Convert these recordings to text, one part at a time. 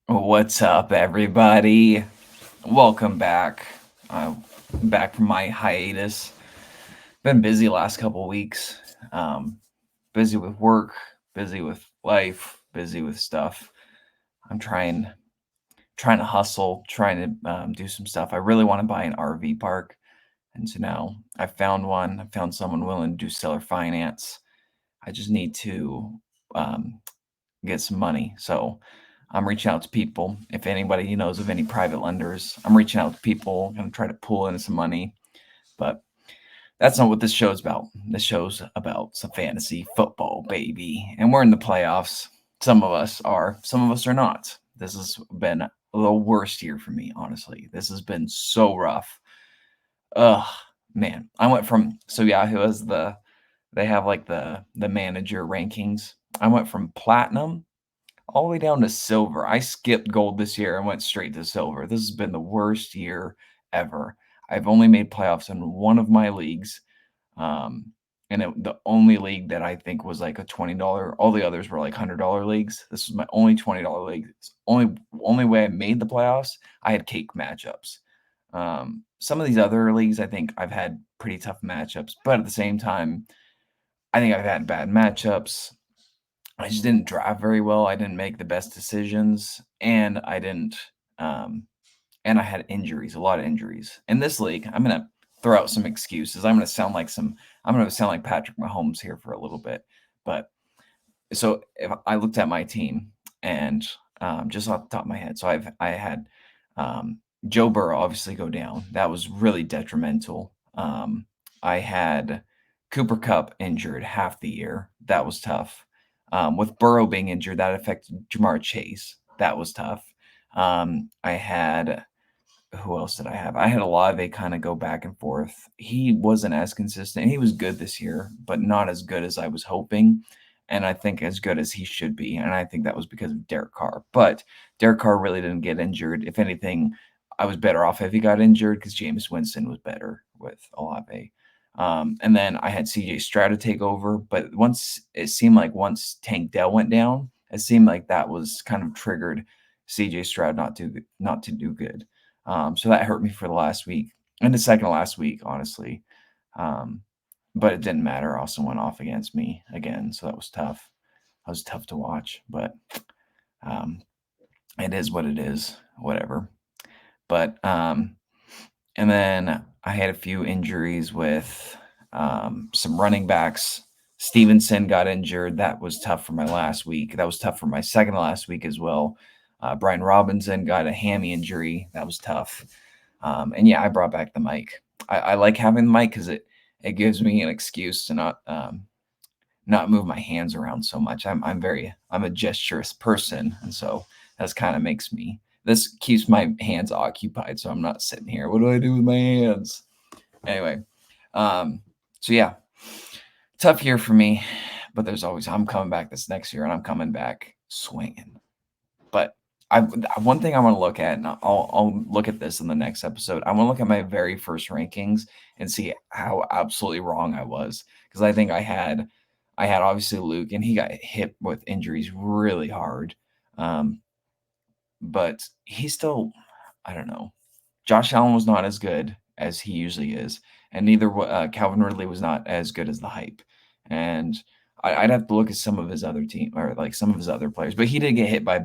What's up, everybody? Welcome back. I'm back from my hiatus. Been busy last couple weeks. Um, Busy with work, busy with life, busy with stuff. I'm trying to hustle, trying to do some stuff. I really want to buy an RV park, and so now I found one. I found someone willing to do seller finance. I just need to um, get some money. So I'm reaching out to people. If anybody knows of any private lenders, I'm reaching out to people. I'm gonna try to pull in some money. But that's not what this show's about. This show's about some fantasy football, baby. And we're in the playoffs. Some of us are, some of us are not. This has been the worst year for me, honestly. This has been so rough. Ugh, man. I went from so Yahoo has they have like the manager rankings. I went from platinum all the way down to silver. I skipped gold this year and went straight to silver. This has been the worst year ever. I've only made playoffs in one of my leagues, um, and the only league that I think was like a $20. All the others were like $100 leagues. This was my only $20 league. It's only way I made the playoffs. I had cake matchups. Some of these other leagues, I think I've had pretty tough matchups, but at the same time, I think I've had bad matchups. I just didn't draft very well. I didn't make the best decisions, and I didn't. Um, and I had injuries, a lot of injuries. In this league, I'm gonna throw out some excuses. I'm gonna sound like Patrick Mahomes here for a little bit. But so if I looked at my team and just off the top of my head, so I had Joe Burrow obviously go down. That was really detrimental. I had Cooper Cup injured half the year. That was tough. With Burrow being injured, that affected Jamar Chase. That was tough. I had who else did I have? I had Olave kind of go back and forth. He wasn't as consistent. He was good this year, but not as good as I was hoping. And I think as good as he should be. And I think that was because of Derek Carr. But Derek Carr really didn't get injured. If anything, I was better off if he got injured because Jameis Winston was better with Olave. And then I had CJ Stroud to take over. But once Tank Dell went down, it seemed like that was kind of triggered CJ Stroud not to do good. So that hurt me for the last week and the second to last week, honestly. Um, but it didn't matter. Austin went off against me again, so that was tough. That was tough to watch, but um, it is what it is. Whatever. But and then I had a few injuries with some running backs. Stevenson got injured. That was tough for my last week. That was tough for my second to last week as well. Brian Robinson got a hammy injury. That was tough. And yeah, I brought back the mic. I like having the mic because it gives me an excuse to not move my hands around so much. I'm a gesturous person, and so that's kind of makes me this keeps my hands occupied, so I'm not sitting here. What do I do with my hands? Anyway, um, so yeah, tough year for me, but there's always I'm coming back this next year, and I'm coming back swinging. But I one thing I want to look at, and I'll look at this in the next episode. I want to look at my very first rankings and see how absolutely wrong I was because I had obviously Luke, and he got hit with injuries really hard. Um, but he still, I don't know. Josh Allen was not as good as he usually is, and Calvin Ridley was not as good as the hype. And I'd have to look at some of his other team or like some of his other players, but he did get hit by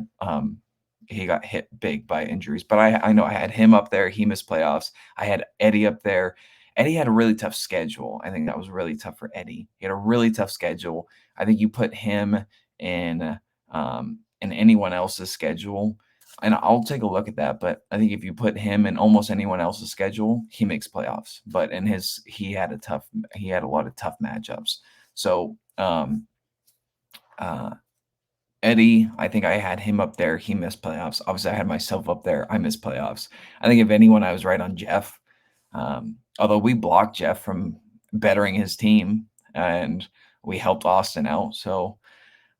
he got hit big by injuries. But I know I had him up there. He missed playoffs. I had Eddie up there. Eddie had a really tough schedule. I think that was really tough for Eddie. He had a really tough schedule. I think you put him in anyone else's schedule, and I'll take a look at that. But I think if you put him in almost anyone else's schedule, he makes playoffs. But he had a lot of tough matchups. So uh, Eddie, I think I had him up there. He missed playoffs. Obviously, I had myself up there. I missed playoffs. I think if anyone, I was right on Jeff. Although we blocked Jeff from bettering his team, and we helped Austin out. So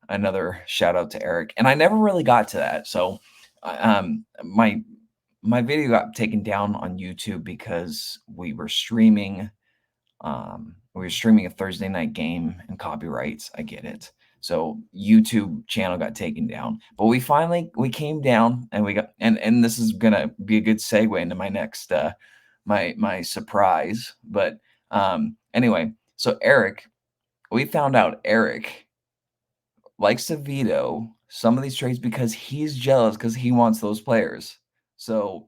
another shout out to Eric. And I never really got to that. So my video got taken down on YouTube because we were streaming a Thursday night game and copyrights. I get it. So YouTube channel got taken down. But we came down and we got and this is gonna be a good segue into my next my surprise. But anyway, so Eric, we found out Eric likes to veto some of these trades because he's jealous because he wants those players. So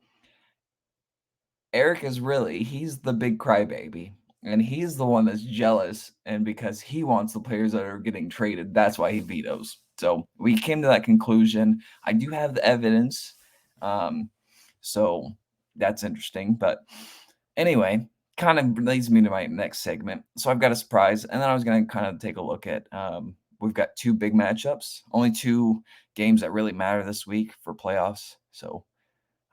Eric is he's the big crybaby, and he's the one that's jealous, and because he wants the players that are getting traded, that's why he vetoes. So we came to that conclusion. I do have the evidence, um, so that's interesting. But anyway, kind of leads me to my next segment. So I've got a surprise, and then I was going to kind of take a look at. We've got two big matchups, only two games that really matter this week for playoffs. So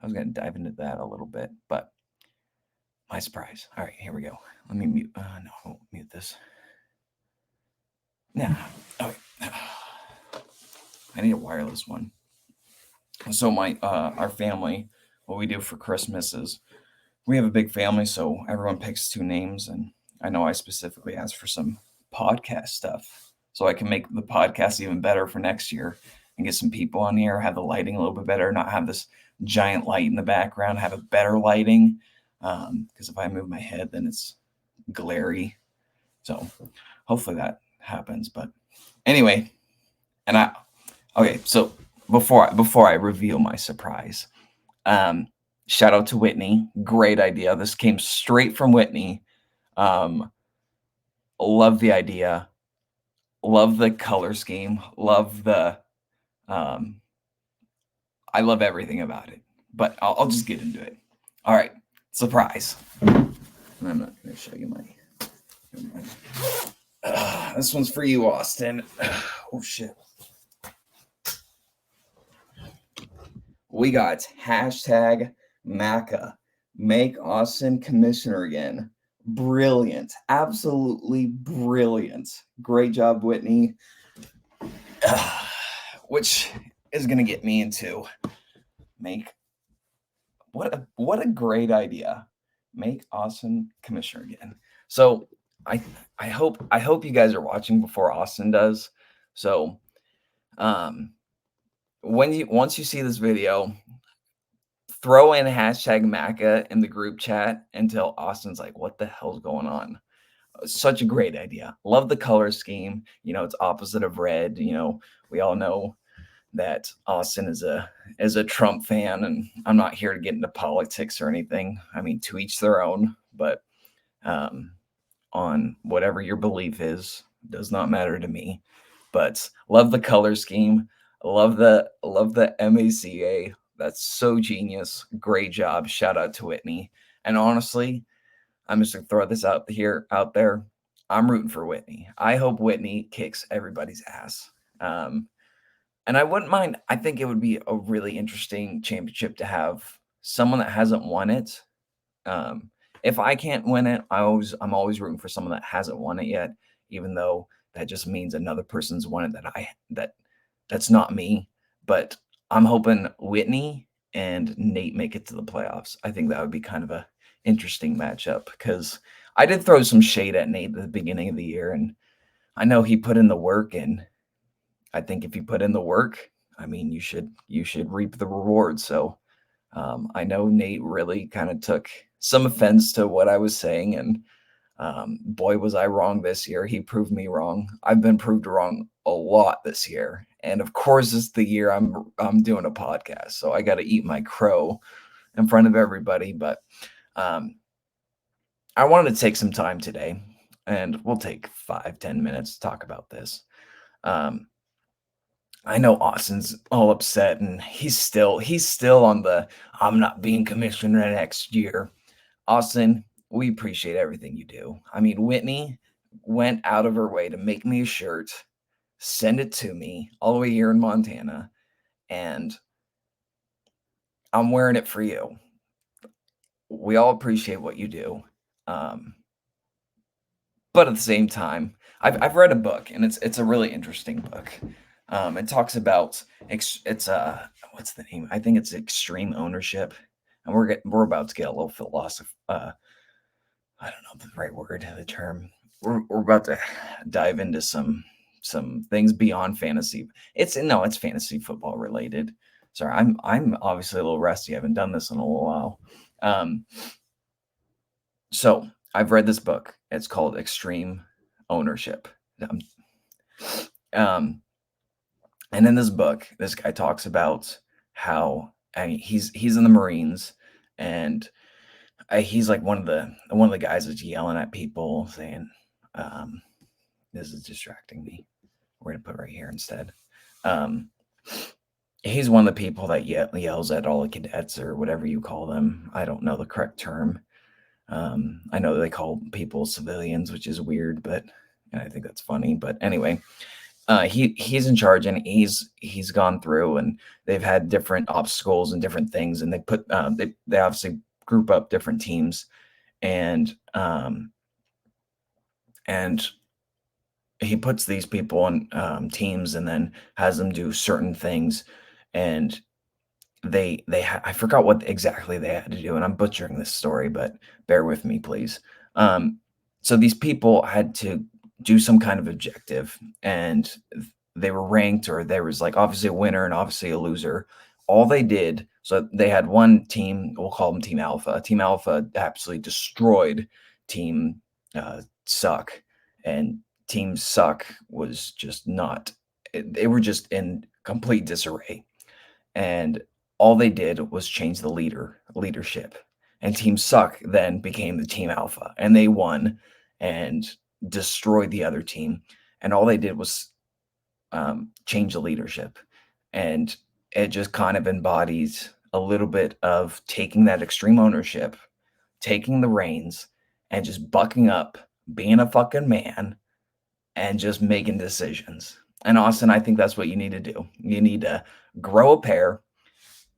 I was going to dive into that a little bit, but my surprise. All right, here we go. Let me mute. No, I won't mute this. Nah. Okay. I need a wireless one. So my our family, what we do for Christmas is we have a big family, so everyone picks two names, and I know I specifically asked for some podcast stuff so I can make the podcast even better for next year and get some people on here, have the lighting a little bit better, not have this giant light in the background, have a better lighting. Because if I move my head, then it's glary. So hopefully that happens. But anyway, so before I reveal my surprise, shout out to Whitney. Great idea. This came straight from Whitney. Love the idea. Love the color scheme. Love the I love everything about it. But I'll just get into it. All right, surprise. And I'm not going to show you my. This one's for you, Austin. Oh shit. We got hashtag Maca. Make Austin commissioner again. Brilliant. Absolutely brilliant. Great job, Whitney. Which is going to get me into what a great idea. Make Austin commissioner again. So I hope you guys are watching before Austin does. So once you see this video, throw in hashtag Maca in the group chat until Austin's like, what the hell's going on? Such a great idea. Love the color scheme. It's opposite of red. We all know that Austin is a Trump fan, and I'm not here to get into politics or anything. I mean, to each their own, but on whatever your belief is, does not matter to me. But love the color scheme. Love the MACA. That's so genius. Great job. Shout out to Whitney. And honestly, I'm just gonna throw this out there. I'm rooting for Whitney. I hope Whitney kicks everybody's ass. And I wouldn't mind. I think it would be a really interesting championship to have someone that hasn't won it. If I can't win it, I'm always rooting for someone that hasn't won it yet, even though that just means another person's won it that's not me. But I'm hoping Whitney and Nate make it to the playoffs. I think that would be kind of a interesting matchup because I did throw some shade at Nate at the beginning of the year, and I know he put in the work, and I think if you put in the work, I mean, you should reap the rewards. So I know Nate really kind of took some offense to what I was saying, and boy, was I wrong this year. He proved me wrong. I've been proved wrong a lot this year, and of course, it's the year I'm doing a podcast, so I got to eat my crow in front of everybody. But I wanted to take some time today, and we'll take 5-10 minutes to talk about this. I know Austin's all upset, and he's still on the I'm not being commissioner next year. Austin, we appreciate everything you do. I mean, Whitney went out of her way to make me a shirt, send it to me all the way here in Montana, and I'm wearing it for you. We all appreciate what you do. But at the same time, I've read a book, and it's a really interesting book. It talks about what's the name? I think it's extreme ownership, and we're about to get a little philosophy. I don't know the right word, the term. We're about to dive into some some things beyond fantasy. It's fantasy football related. Sorry, I'm obviously a little rusty. I haven't done this in a little while. Um, so I've read this book. It's called Extreme Ownership. Um, um, and in this book, this guy talks about how he's in the Marines, and he's like one of the guys that's yelling at people saying, um, "This is distracting me. We're gonna put it right here instead." Um, he's one of the people that yells at all the cadets or whatever you call them. I don't know the correct term. I know they call people civilians, which is weird, but I think that's funny. But anyway, he's in charge, and he's gone through, and they've had different obstacles and different things, and they obviously group up different teams, and and he puts these people on teams, and then has them do certain things, and I forgot what exactly they had to do, and I'm butchering this story, but bear with me, please. So these people had to do some kind of objective, and they were ranked, or there was like obviously a winner and obviously a loser. All they did, so they had one team, we'll call them Team Alpha. Team Alpha absolutely destroyed Team Suck, and Team Suck was just not. They were just in complete disarray, and all they did was change the leadership, and Team Suck then became the Team Alpha, and they won and destroyed the other team, and all they did was change the leadership, and it just kind of embodies a little bit of taking that extreme ownership, taking the reins, and just bucking up, being a fucking man, and just making decisions. And Austin, I think that's what you need to do. You need to grow a pair,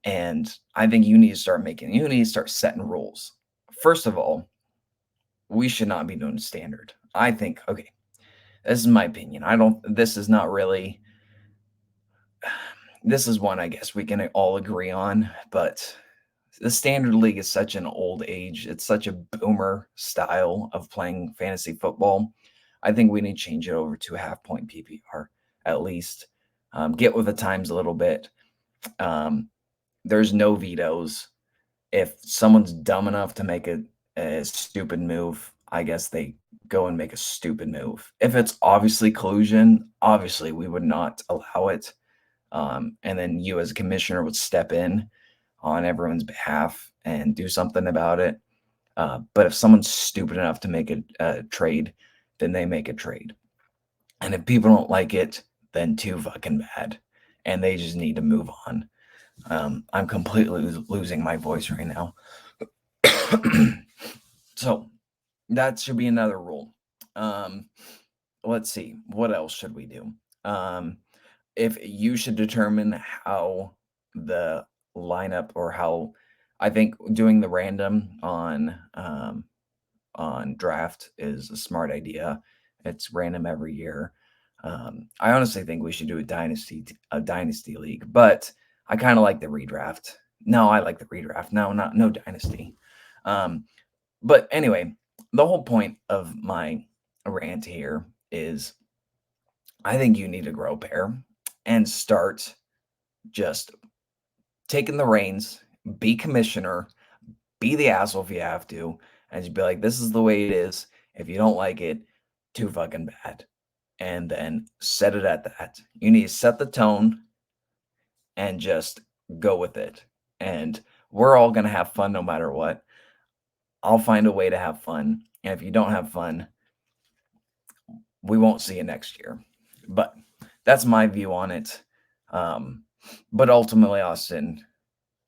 and I think you need to start setting rules. First of all, we should not be doing standard. I think, okay, this is my opinion. This is not really, this is one I guess we can all agree on, but the standard league is such an old age. It's such a boomer style of playing fantasy football. I think we need to change it over to a half point PPR at least. Get with the times a little bit. There's no vetoes. If someone's dumb enough to make a stupid move, I guess they go and make a stupid move. If it's obviously collusion, obviously we would not allow it. And then you as a commissioner would step in on everyone's behalf and do something about it. But if someone's stupid enough to make a trade, then they make a trade. And if people don't like it, then too fucking bad. And they just need to move on. I'm completely losing my voice right now. So that should be another rule. Let's see. What else should we do? If you should determine how the lineup, or how I think doing the random on draft is a smart idea. It's random every year. I honestly think we should do a dynasty league, but I kind of like the redraft. No, I like the redraft. No dynasty. But anyway, the whole point of my rant here is I think you need to grow a pair and start just taking the reins, be commissioner, be the asshole if you have to, and just be like, this is the way it is. If you don't like it, too fucking bad. And then set it at that. You need to set the tone and just go with it. And we're all going to have fun no matter what. I'll find a way to have fun. And if you don't have fun, we won't see you next year. But that's my view on it. But ultimately, Austin,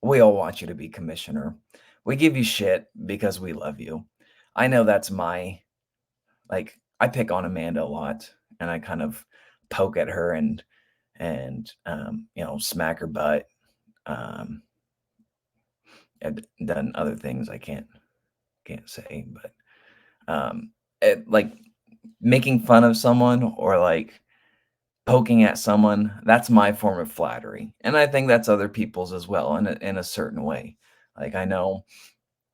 we all want you to be commissioner. We give you shit because we love you. I know that's I pick on Amanda a lot, and I kind of poke at her and smack her butt. I've done other things I can't say, but like making fun of someone, or like poking at someone, that's my form of flattery, and I think that's other people's as well in a certain way. Like, I know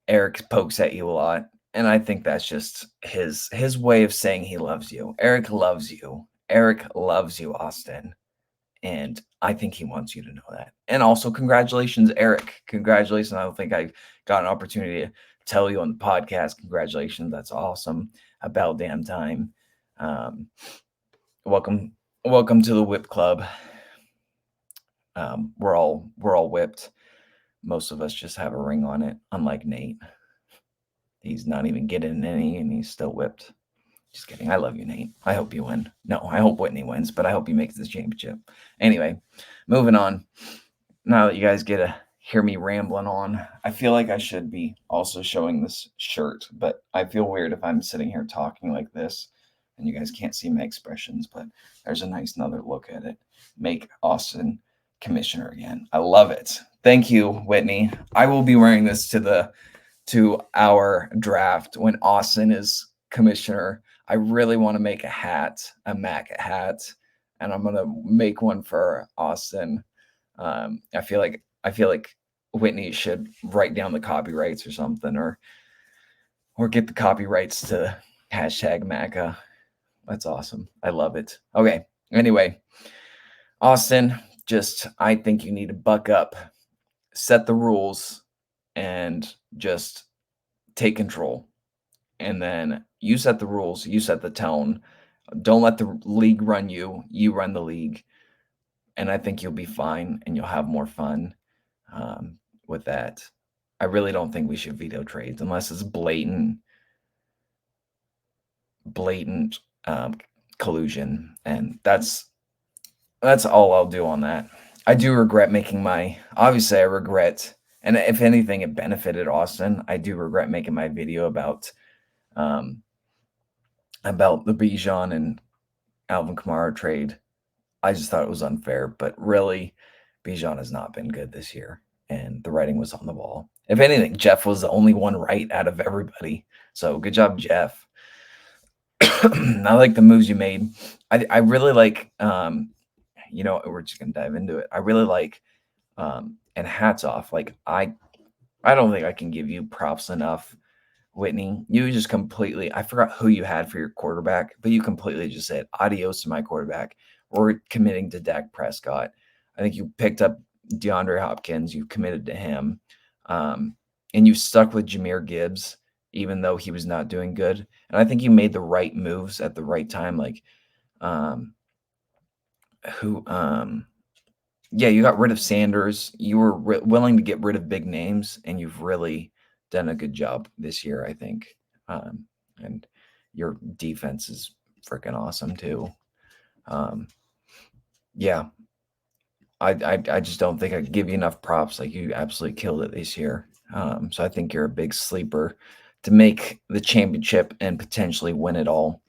Eric pokes at you a lot, and I think that's just his way of saying he loves you. Eric loves you. Eric loves you, Austin. And I think he wants you to know that. And also, congratulations, Eric. Congratulations. I don't think I got an opportunity to tell you on the podcast. Congratulations. That's awesome. About damn time. Um, welcome, welcome to the Whip Club. We're all whipped. Most of us just have a ring on it, unlike Nate. He's not even getting any, and he's still whipped. Just kidding. I love you, Nate. I hope you win. No, I hope Whitney wins, but I hope he makes this championship. Anyway, moving on. Now that you guys get to hear me rambling on, I feel like I should be also showing this shirt, but I feel weird if I'm sitting here talking like this and you guys can't see my expressions, but there's a nice another look at it. Make Austin commissioner again. I love it. Thank you, Whitney. I will be wearing this to our draft when Austin is commissioner. I really want to make a hat, a Mac hat, and I'm gonna make one for Austin. I feel like Whitney should write down the copyrights or something, or get the copyrights to hashtag MACA. That's awesome. I love it. Okay. Anyway, Austin, I think you need to buck up, set the rules, and just take control. And then you set the rules, you set the tone. Don't let the league run you. You run the league. And I think you'll be fine and you'll have more fun with that. I really don't think we should veto trades unless it's blatant collusion. And that's all I'll do on that. I do regret making obviously I regret, and if anything, it benefited Austin. I do regret making my video about the Bijan and Alvin Kamara trade. I just thought it was unfair, but really, Bijan has not been good this year, and the writing was on the wall. If anything, Jeff was the only one right out of everybody. So good job, Jeff. I like the moves you made. I really like, we're just gonna dive into it. I really like, and hats off. Like I don't think I can give you props enough, Whitney. You just completely, I forgot who you had for your quarterback, but you completely just said adios to my quarterback. We're committing to Dak Prescott. I think you picked up DeAndre Hopkins. You committed to him. And you stuck with Jahmyr Gibbs, even though he was not doing good. And I think you made the right moves at the right time. Like, you got rid of Sanders. You were willing to get rid of big names, and you've really done a good job this year, I think. And your defense is freaking awesome too. Yeah, I just don't think I give you enough props. Like you absolutely killed it this year. So I think you're a big sleeper to make the championship and potentially win it all.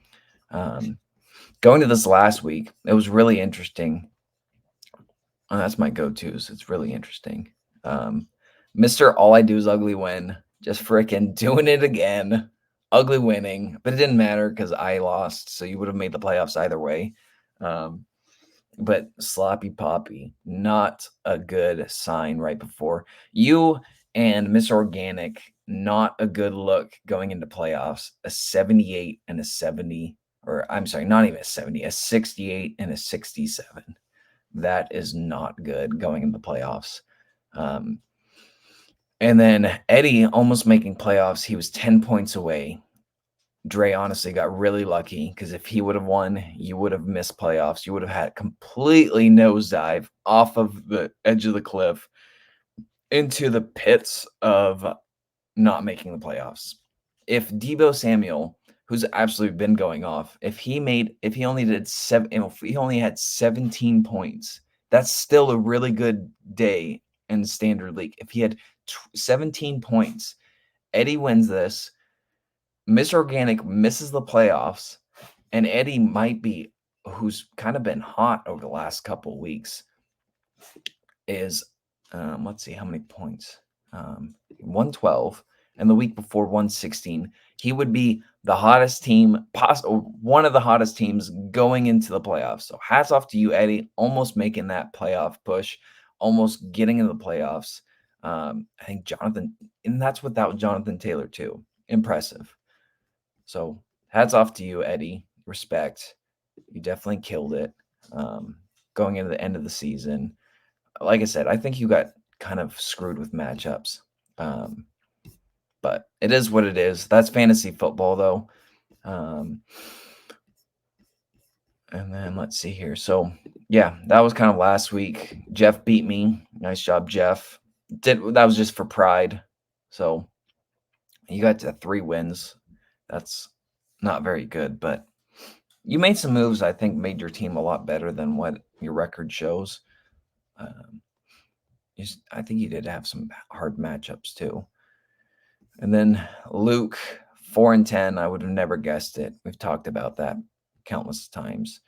Going to this last week, it was really interesting. That's my go-tos. It's really interesting. Mr. All I Do Is Ugly Win, just freaking doing it again. Ugly winning, but it didn't matter because I lost, so you would have made the playoffs either way. But Sloppy Poppy, not a good sign right before. You and Miss Organic, not a good look going into playoffs. A 78 and a 70, or I'm sorry, not even a 70, a 68 and a 67. That is not good going into the playoffs. And then Eddie almost making playoffs. He was 10 points away. Dre honestly got really lucky because if he would have won, you would have missed playoffs. You would have had completely nosedive off of the edge of the cliff into the pits of not making the playoffs. If Deebo Samuel, who's absolutely been going off, if he only had 17 points, that's still a really good day in standard league. If he had 17 points, Eddie wins this. Miss Organic misses the playoffs, and Eddie might be, who's kind of been hot over the last couple of weeks, is let's see how many points. 112, and the week before 116. He would be the hottest team, one of the hottest teams going into the playoffs. So hats off to you, Eddie, almost making that playoff push, almost getting into the playoffs. I think Jonathan, and that's without Jonathan Taylor too. Impressive. So hats off to you, Eddie. Respect. You definitely killed it going into the end of the season. Like I said, I think you got kind of screwed with matchups. Um, but it is what it is. That's fantasy football, though. And then let's see here. So, yeah, that was kind of last week. Jeff beat me. Nice job, Jeff. That was just for pride. So, you got to 3 wins. That's not very good, but you made some moves I think made your team a lot better than what your record shows. Um, I think you did have some hard matchups too. And then Luke, 4-10. I would have never guessed it. We've talked about that countless times.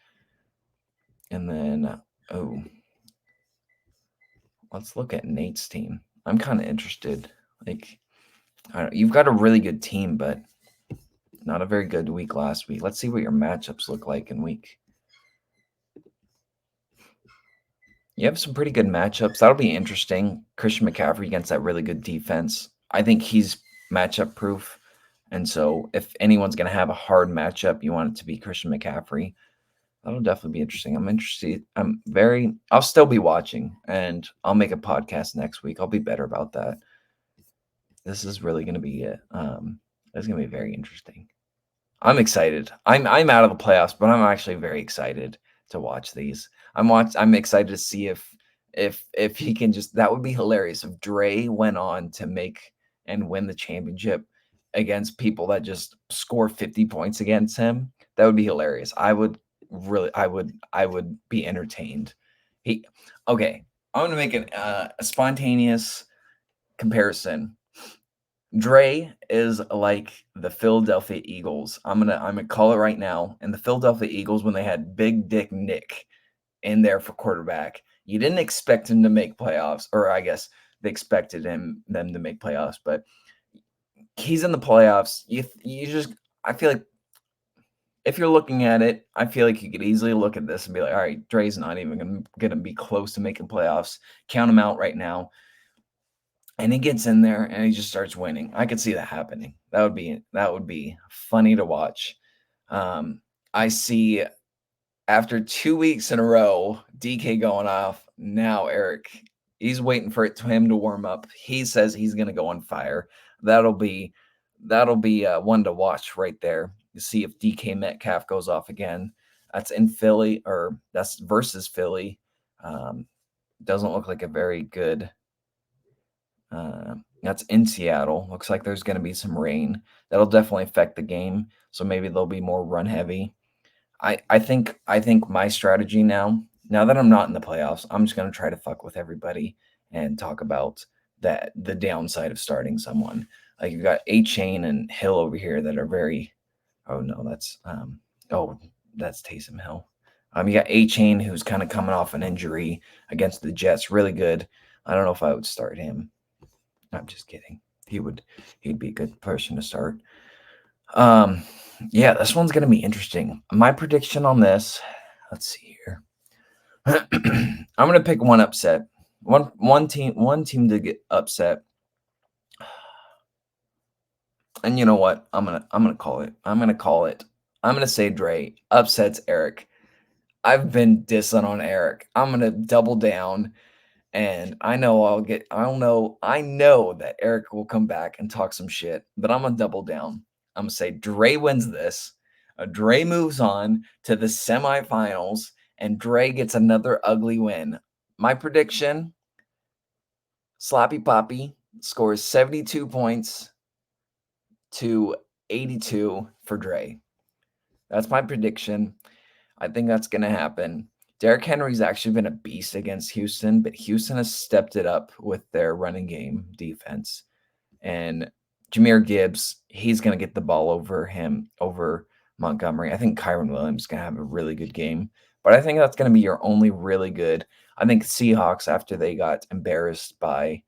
And then, let's look at Nate's team. I'm kind of interested. Like, you've got a really good team, but not a very good week last week. Let's see what your matchups look like in week. You have some pretty good matchups. That'll be interesting. Christian McCaffrey against that really good defense. I think he's matchup proof. And so if anyone's going to have a hard matchup, you want it to be Christian McCaffrey. That'll definitely be interesting. I'm interested. I'll still be watching, and I'll make a podcast next week. I'll be better about that. This is really going to be it. It's going to be very interesting. I'm excited. I'm out of the playoffs, but I'm actually very excited to watch these. I'm excited to see if he can just, that would be hilarious if Dre went on to make and win the championship against people that just score 50 points against him. That would be hilarious. I would be entertained. Okay, I'm gonna make a spontaneous comparison. Dre is like the Philadelphia Eagles. I'm gonna call it right now. And the Philadelphia Eagles, when they had Big Dick Nick in there for quarterback, you didn't expect him to make playoffs, or I guess they expected them to make playoffs, but he's in the playoffs. I feel like if you're looking at it, I feel like you could easily look at this and be like, all right, Dre's not even gonna be close to making playoffs. Count him out right now. And he gets in there and he just starts winning. I could see that happening. That would be funny to watch. I see after 2 weeks in a row, DK going off. Now Eric, he's waiting for him to warm up. He says he's going to go on fire. That'll be one to watch right there. You see if DK Metcalf goes off again. That's in Philly, or that's versus Philly. Doesn't look like a very good. That's in Seattle. Looks like there's going to be some rain. That'll definitely affect the game. So maybe they'll be more run heavy. I think my strategy now that I'm not in the playoffs, I'm just going to try to fuck with everybody and talk about the downside of starting someone. Like you've got A-Chain and Hill over here that are very. Oh no, that's Taysom Hill. You got A-Chain who's kind of coming off an injury against the Jets, really good. I don't know if I would start him. I'm just kidding. He'd be a good person to start. Yeah, this one's gonna be interesting. My prediction on this, let's see here. I'm gonna pick one upset. One team to get upset. And you know what? I'm gonna call it. I'm gonna say Dre upsets Eric. I've been dissing on Eric. I'm gonna double down. And I know that Eric will come back and talk some shit, but I'm gonna double down. I'm gonna say Dre wins this. Dre moves on to the semifinals, and Dre gets another ugly win. My prediction: Slappy Poppy scores 72 points to 82 for Dre. That's my prediction. I think that's gonna happen. Derrick Henry's actually been a beast against Houston, but Houston has stepped it up with their running game defense. And Jahmyr Gibbs, he's going to get the ball over Montgomery. I think Kyren Williams is going to have a really good game. But I think that's going to be your only really good. I think Seahawks, after they got embarrassed by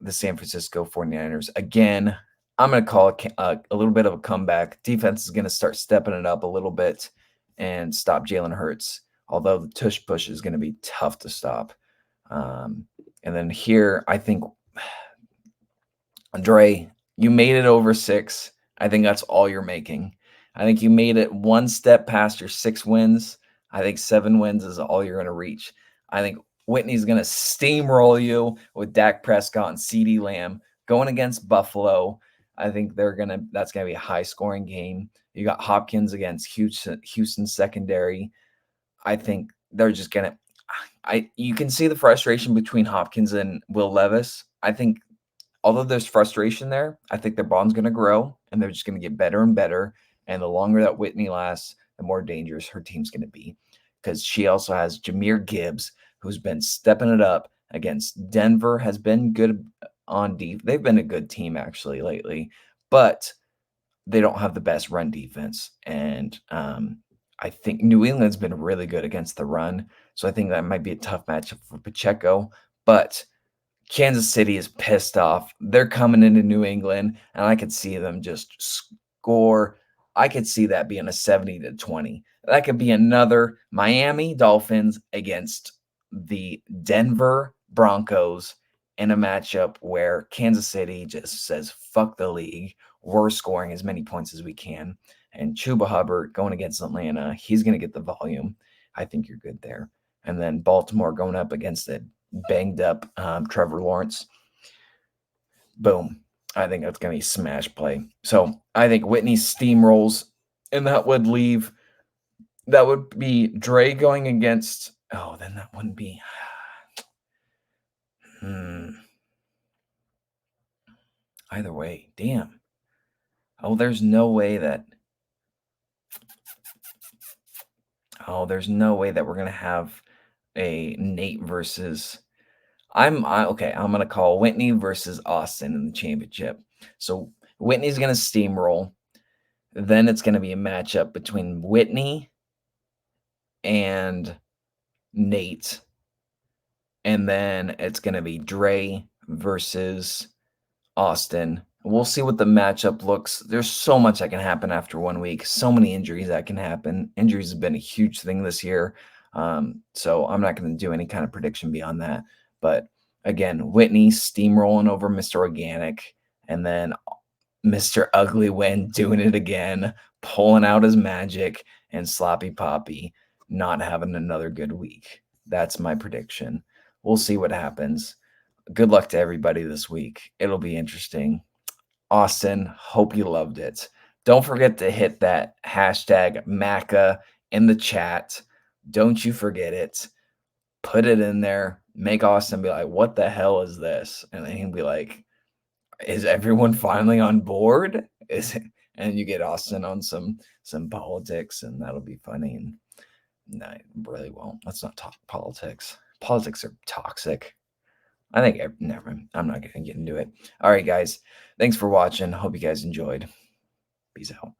the San Francisco 49ers, again, I'm going to call it a little bit of a comeback. Defense is going to start stepping it up a little bit and stop Jalen Hurts. Although the tush push is going to be tough to stop. And then here, I think, Dre, you made it over 6. I think that's all you're making. I think you made it one step past your 6 wins. I think 7 wins is all you're going to reach. I think Whitney's going to steamroll you with Dak Prescott and CeeDee Lamb going against Buffalo. I think that's going to be a high scoring game. You got Hopkins against Houston secondary. I think they're just going to you can see the frustration between Hopkins and Will Levis. I think although there's frustration there, I think their bond's going to grow and they're just going to get better and better. And the longer that Whitney lasts, the more dangerous her team's going to be, because she also has Jahmyr Gibbs, who's been stepping it up against Denver, has been good on deep. They've been a good team actually lately, but they don't have the best run defense. And I think New England's been really good against the run. So I think that might be a tough matchup for Pacheco. But Kansas City is pissed off. They're coming into New England, and I could see them just score. I could see that being a 70-20. That could be another Miami Dolphins against the Denver Broncos in a matchup where Kansas City just says, fuck the league. We're scoring as many points as we can. And Chuba Hubbard going against Atlanta, he's going to get the volume. I think you're good there. And then Baltimore going up against the banged up Trevor Lawrence. Boom. I think that's going to be smash play. So I think Whitney steamrolls, and that would be Dre going against, then that wouldn't be. Either way, damn. There's no way that we're going to have a Nate versus. I'm going to call Whitney versus Austin in the championship. So Whitney's going to steamroll. Then it's going to be a matchup between Whitney and Nate. And then it's going to be Dre versus Austin. We'll see what the matchup looks. There's so much that can happen after 1 week. So many injuries that can happen. Injuries have been a huge thing this year. So I'm not going to do any kind of prediction beyond that. But again, Whitney steamrolling over Mr. Organic, and then Mr. Ugly Win doing it again, pulling out his magic, and Sloppy Poppy not having another good week. That's my prediction. We'll see what happens. Good luck to everybody this week. It'll be interesting. Austin, hope you loved it. Don't forget to hit that hashtag Maca in the chat. Don't you forget it. Put it in there. Make Austin be like, what the hell is this? And then he'll be like, is everyone finally on board? And you get Austin on some politics, and that'll be funny. And no, I really won't. Let's not talk politics. Politics are toxic. I think never mind. I'm not going to get into it. All right, guys. Thanks for watching. Hope you guys enjoyed. Peace out.